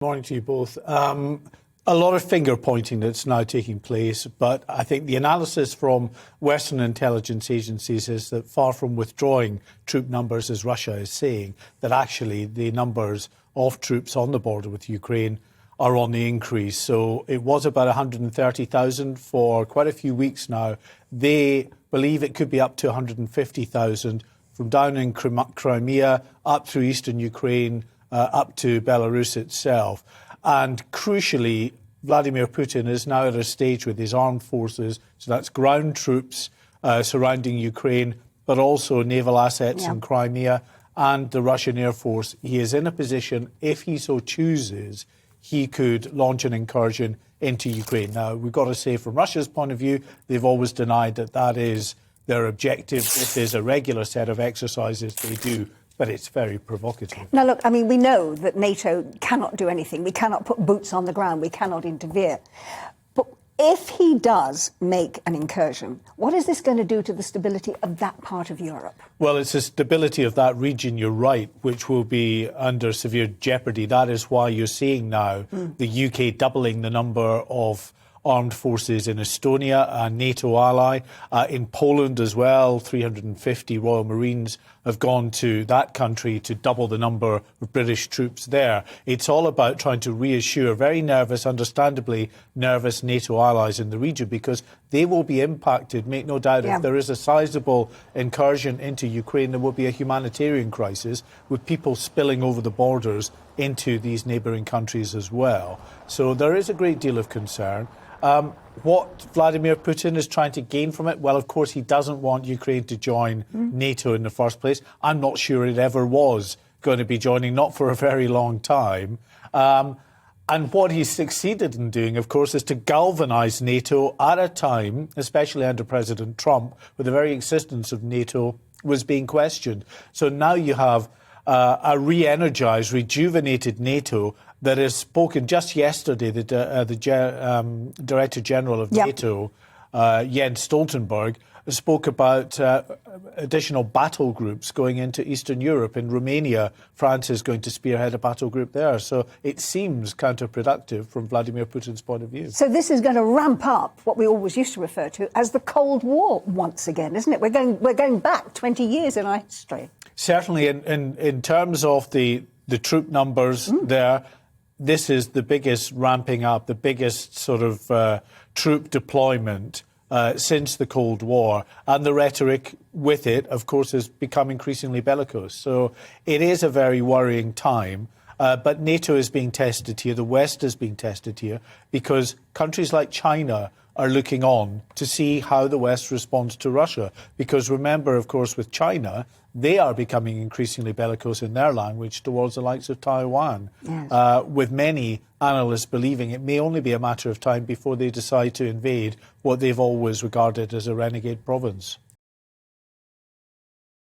Morning to you both. A lot of finger pointing that's now taking place, but I think the analysis from Western intelligence agencies is that far from withdrawing troop numbers, as Russia is saying, that actually the numbers of troops on the border with Ukraine are on the increase. So it was about 130,000 for quite a few weeks now. They believe it could be up to 150,000 from down in Crimea up through eastern Ukraine, up to Belarus itself. And crucially, Vladimir Putin is now at a stage with his armed forces, so that's ground troops surrounding Ukraine, but also naval assets in Crimea and the Russian Air Force. He is in a position, if he so chooses, he could launch an incursion into Ukraine. Now, we've got to say, from Russia's point of view, they've always denied that that is their objective. If there's a regular set of exercises, they do. But it's very provocative. Now, look, I mean, we know that NATO cannot do anything. We cannot put boots on the ground. We cannot interfere. But if he does make an incursion, what is this going to do to the stability of that part of Europe? Well, it's the stability of that region, you're right, which will be under severe jeopardy. That is why you're seeing now the UK doubling the number of armed forces in Estonia, a NATO ally. In Poland as well, 350 Royal Marines have gone to that country to double the number of British troops there. It's all about trying to reassure very nervous, understandably nervous NATO allies in the region, because they will be impacted, make no doubt. If there is a sizable incursion into Ukraine, there will be a humanitarian crisis with people spilling over the borders into these neighbouring countries as well. So there is a great deal of concern. What Vladimir Putin is trying to gain from it? Well, of course, he doesn't want Ukraine to join NATO in the first place. I'm not sure it ever was going to be joining, not for a very long time. And what he's succeeded in doing, of course, is to galvanise NATO at a time, especially under President Trump, where the very existence of NATO was being questioned. So now you have a re-energised, rejuvenated NATO that has spoken just yesterday. The Director General of NATO, Jens Stoltenberg, spoke about additional battle groups going into Eastern Europe. In Romania, France is going to spearhead a battle group there. So it seems counterproductive from Vladimir Putin's point of view. So this is going to ramp up what we always used to refer to as the Cold War once again, isn't it? We're going back 20 years in our history. Certainly, in terms of the troop numbers there, this is the biggest ramping up, the biggest sort of troop deployment since the Cold War. And the rhetoric with it, of course, has become increasingly bellicose. So it is a very worrying time. But NATO is being tested here. The West is being tested here because countries like China are looking on to see how the West responds to Russia. Because remember, of course, with China, they are becoming increasingly bellicose in their language towards the likes of Taiwan, with many analysts believing it may only be a matter of time before they decide to invade what they've always regarded as a renegade province.